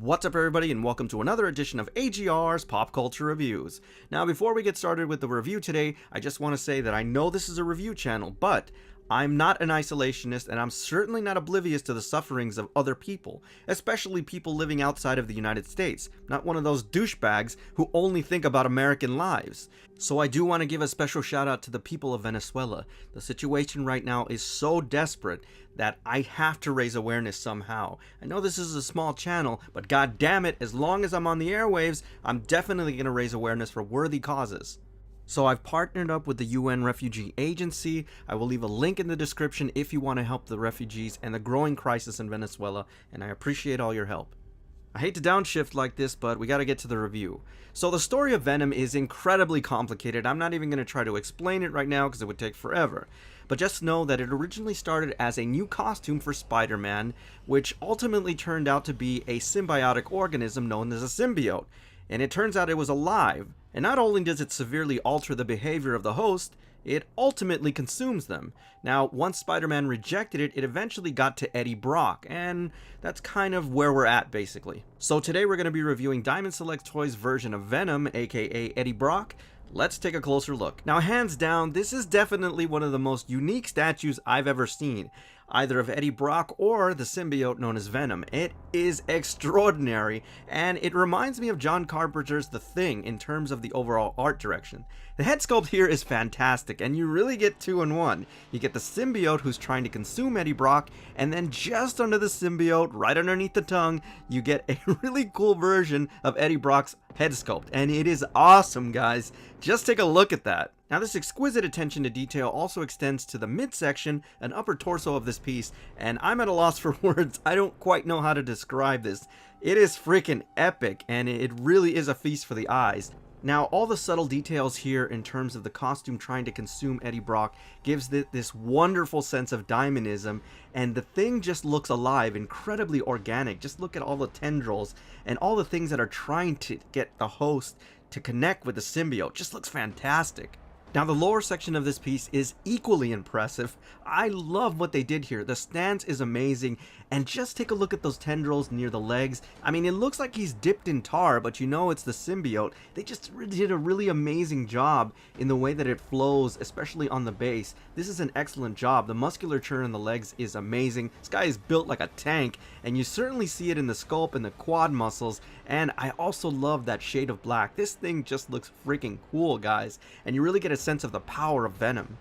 What's up everybody and welcome to another edition of AGR's Pop Culture Reviews. Now before we get started with the review today, I just want to say that I know this is a review channel, but I'm not an isolationist and I'm certainly not oblivious to the sufferings of other people, especially people living outside of the United States, not one of those douchebags who only think about American lives. So I do want to give a special shout out to the people of Venezuela. The situation right now is so desperate that I have to raise awareness somehow. I know this is a small channel, but god damn it, as long as I'm on the airwaves, I'm definitely going to raise awareness for worthy causes. So I've partnered up with the UN Refugee Agency. I will leave a link in the description if you want to help the refugees and the growing crisis in Venezuela, and I appreciate all your help. I hate to downshift like this, but we gotta get to the review. So the story of Venom is incredibly complicated. I'm not even going to try to explain it right now because it would take forever. But just know that it originally started as a new costume for Spider-Man, which ultimately turned out to be a symbiotic organism known as a symbiote. And it turns out it was alive. And not only does it severely alter the behavior of the host, it ultimately consumes them. Now, once Spider-Man rejected it, it eventually got to Eddie Brock, and that's kind of where we're at, basically. So today we're going to be reviewing Diamond Select Toys' version of Venom, aka Eddie Brock. Let's take a closer look. Now, hands down, this is definitely one of the most unique statues I've ever seen, either of Eddie Brock or the symbiote known as Venom. It is extraordinary, and it reminds me of John Carpenter's The Thing in terms of the overall art direction. The head sculpt here is fantastic, and you really get two in one. You get the symbiote who's trying to consume Eddie Brock, and then just under the symbiote, right underneath the tongue, you get a really cool version of Eddie Brock's head sculpt, and it is awesome, guys. Just take a look at that. Now, this exquisite attention to detail also extends to the midsection and upper torso of this piece, and I'm at a loss for words. I don't quite know how to describe this. It is freaking epic, and it really is a feast for the eyes. Now, all the subtle details here in terms of the costume trying to consume Eddie Brock gives this wonderful sense of diamondism, and the thing just looks alive, incredibly organic. Just look at all the tendrils and all the things that are trying to get the host to connect with the symbiote. Just looks fantastic. Now, the lower section of this piece is equally impressive. I love what they did here. The stance is amazing, and just take a look at those tendrils near the legs. I mean, it looks like he's dipped in tar, but you know it's the symbiote. They just did a really amazing job in the way that it flows, especially on the base. This is an excellent job. The musculature in the legs is amazing. This guy is built like a tank, and you certainly see it in the sculpt and the quad muscles, and I also love that shade of black. This thing just looks freaking cool, guys, and you really get a sense of the power of Venom.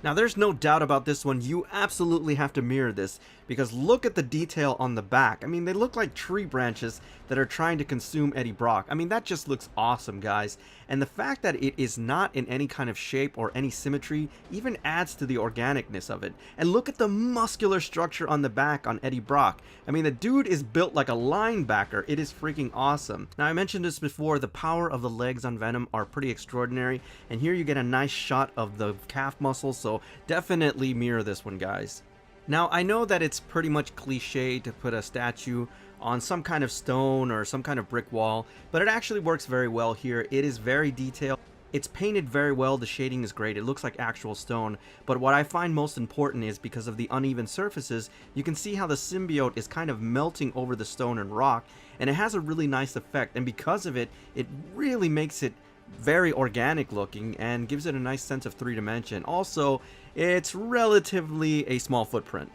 Now, there's no doubt about this one. You absolutely have to mirror this, because look at the detail on the back. I mean, they look like tree branches that are trying to consume Eddie Brock. I mean, that just looks awesome, guys. And the fact that it is not in any kind of shape or any symmetry even adds to the organicness of it. And look at the muscular structure on the back on Eddie Brock. I mean, the dude is built like a linebacker. It is freaking awesome. Now, I mentioned this before, the power of the legs on Venom are pretty extraordinary. And here you get a nice shot of the calf muscles, so definitely mirror this one, guys. Now, I know that it's pretty much cliche to put a statue on some kind of stone or some kind of brick wall, but it actually works very well here. It is very detailed. It's painted very well. The shading is great. It looks like actual stone. But what I find most important is because of the uneven surfaces, you can see how the symbiote is kind of melting over the stone and rock, and it has a really nice effect. And because of it, it really makes it very organic looking and gives it a nice sense of three-dimension. Also, it's relatively a small footprint.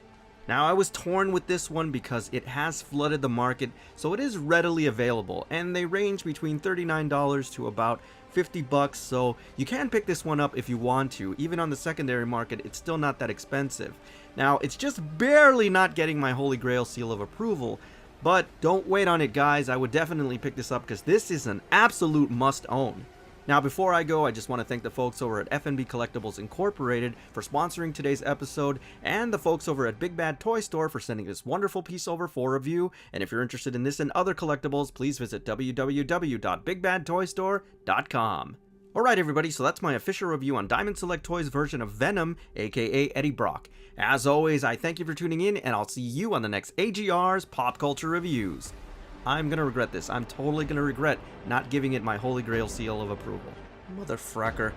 Now, I was torn with this one because it has flooded the market, so it is readily available, and they range between $39 to about $50, so you can pick this one up if you want to. Even on the secondary market, it's still not that expensive. Now, it's just barely not getting my Holy Grail seal of approval, but don't wait on it, guys. I would definitely pick this up because this is an absolute must-own. Now, before I go, I just want to thank the folks over at FNB Collectibles Incorporated for sponsoring today's episode, and the folks over at Big Bad Toy Store for sending this wonderful piece over for review. And if you're interested in this and other collectibles, please visit www.bigbadtoystore.com. Alright everybody, so that's my official review on Diamond Select Toys' version of Venom, aka Eddie Brock. As always, I thank you for tuning in, and I'll see you on the next AGR's Pop Culture Reviews. I'm gonna regret this. I'm totally gonna regret not giving it my Holy Grail seal of approval. Motherfracker.